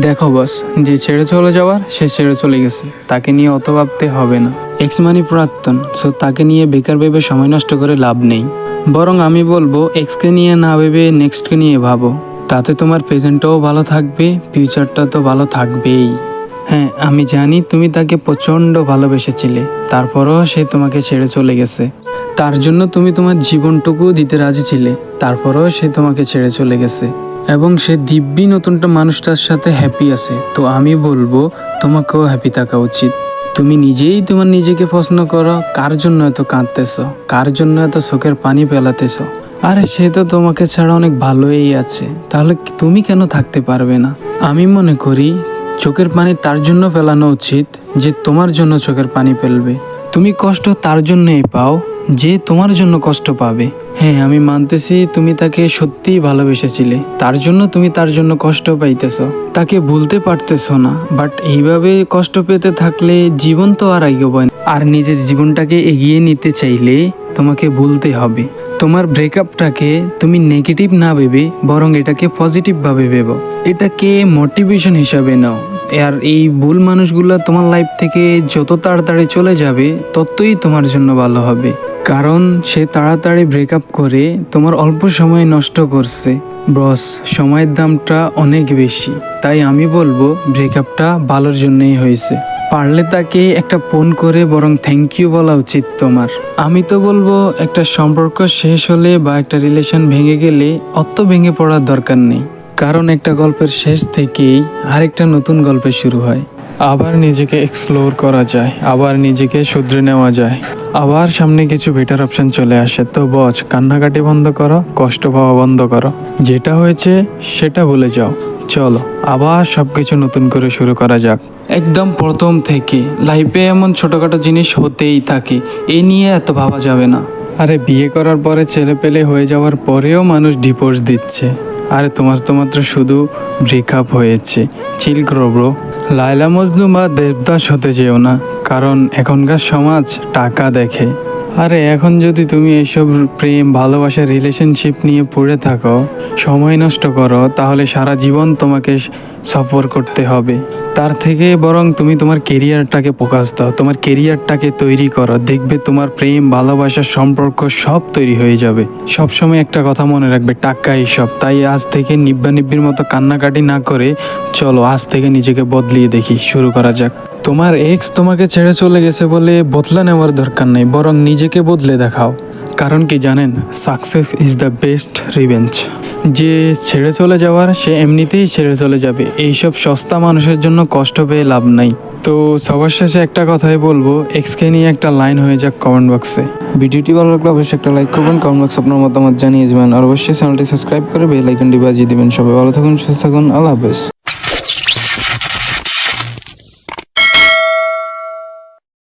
দেখো বস, যে ছেড়ে চলে যাওয়ার সে ছেড়ে চলে গেছে, তাকে নিয়ে অত ভাবতে হবে না। এক্স মানে প্রাক্তন, সো তাকে নিয়ে বেকার ভেবে সময় নষ্ট করে লাভ নেই। বরং আমি বলবো এক্সকে নিয়ে না ভেবে নেক্সটকে নিয়ে ভাবো। তাতে তোমার প্রেজেন্টটাও ভালো থাকবে, ফিউচারটা তো ভালো থাকবেই। হ্যাঁ, আমি জানি তুমি তাকে প্রচণ্ড ভালোবেসেছিলে, তারপরও সে তোমাকে ছেড়ে চলে গেছে। তার জন্য তুমি তোমার জীবনটুকু দিতে রাজি ছিলে, তারপরও সে তোমাকে ছেড়ে চলে গেছে এবং সে দিব্যি নতুনটা মানুষটার সাথে হ্যাপি আছে। তো আমি বলবো তোমাকেও হ্যাপি থাকা উচিত। তুমি নিজেই তোমার নিজেকে প্রশ্ন করো, কার জন্য এত কাঁদতেছ, কার জন্য এত চোখের পানি ফেলাতেছ। আরে সে তো তোমাকে ছাড়া অনেক ভালোই আছে, তাহলে তুমি কেন থাকতে পারবে না? আমি মনে করি চোখের পানি তার জন্য ফেলানো উচিত যে তোমার জন্য চোখের পানি ফেলবে। তুমি কষ্ট তার জন্যই পাও যে তোমার জন্য কষ্ট পাবে। হ্যাঁ, আমি মানতেছি তুমি তাকে সত্যিই ভালোবেসেছিলে, তার জন্য তুমি তার জন্য কষ্ট পাইতেছ, তাকে ভুলতে পারতেছো না। বাট এইভাবে কষ্ট পেতে থাকলে জীবন তো আর এগোবে না। আর নিজের জীবনটাকে এগিয়ে নিতে চাইলে তোমাকে ভুলতে হবে। তোমার ব্রেকআপটাকে তুমি নেগেটিভ না ভেবে বরং এটাকে পজিটিভভাবে ভেবো, এটাকে মোটিভেশন হিসাবে নাও। আর এই ভুল মানুষগুলো তোমার লাইফ থেকে যত তাড়াতাড়ি চলে যাবে ততই তোমার জন্য ভালো হবে। কারণ সে তাড়াতাড়ি ব্রেকআপ করে তোমার অল্প সময় নষ্ট করছে। বস, সময়ের দামটা অনেক বেশি, তাই আমি বলবো ব্রেকআপটা ভালোর জন্যই হয়েছে। পারলে তাকে একটা ফোন করে বরং থ্যাংক ইউ বলা উচিত তোমার। আমি তো বলবো একটা সম্পর্ক শেষ হলে বা একটা রিলেশন ভেঙে গেলে অত ভেঙে পড়ার দরকার নেই। কারণ একটা গল্পের শেষ থেকেই আরেকটা নতুন গল্পের শুরু হয়। আবার নিজেকে এক্সপ্লোর করা যায়, আবার নিজেকে শুধরে নেওয়া যায়, আবার সামনে কিছু বেটার অপশন চলে আসে। তো বস, কান্নাকাটি বন্ধ করো, কষ্ট পাওয়া বন্ধ করো, যেটা হয়েছে সেটা ভুলে যাও। চলো আবার সবকিছু নতুন করে শুরু করা যাক, একদম প্রথম থেকে। লাইফে এমন ছোটখাটো জিনিস হতেই থাকে, এ নিয়ে এত ভাবা যাবে না। আরে বিয়ে করার পরে ছেলে পেলে হয়ে যাওয়ার পরেও মানুষ ডিভোর্স দিচ্ছে। আরে তোমার তো মাত্র শুধু ব্রেকআপ হয়েছে, চিল করো ব্রো। লায়লা মজনু বা দেবদাস হতে যেও না, কারণ এখনকার সমাজ টাকা দেখে। আরে এখন যদি তুমি এইসব প্রেম ভালোবাসা রিলেশনশিপ নিয়ে পড়ে থাকো, সময় নষ্ট করো, তাহলে সারা জীবন তোমাকে সফর করতে হবে। তার থেকে বরং তুমি তোমার কেরিয়ারটাকে ফোকাস দাও, তোমার কেরিয়ারটাকে তৈরি করো, দেখবে তোমার প্রেম ভালোবাসার সম্পর্ক সব তৈরি হয়ে যাবে। সবসময় একটা কথা মনে রাখবে, টাকাই সব। তাই আজ থেকে নিব্বির মতো কান্নাকাটি না করে চলো আজ থেকে নিজেকে বদলিয়ে দেখি, শুরু করা যাক। তোমার এক্স তোমাকে ছেড়ে চলে গেছে বলে বদলা নেওয়ার দরকার নেই, বরং নিজেকে বদলে দেখাও। কারণ কি জানেন, success is the best revenge. যে ছেড়ে চলে যাওয়ার সে এমনিতেই ছেড়ে চলে যাবে, এইসব সস্তা মানুষের জন্য কষ্ট পেয়ে লাভ নাই। তো সবার শেষে একটা কথাই বলবো, এক্সকে নিয়ে একটা লাইন হয়ে যাক কমেন্ট বক্সে। ভিডিওটি ভালো লাগলে অবশ্যই একটা লাইক করবেন, কমেন্ট বক্সে আপনার মতামত জানিয়ে দেবেন, আর অবশ্যই চ্যানেলটি সাবস্ক্রাইব করে বেল আইকনটি বাজিয়ে দেবেন। সবাই ভালো থাকুন, সুস্থ থাকুন, আল্লাহ হাফেজ।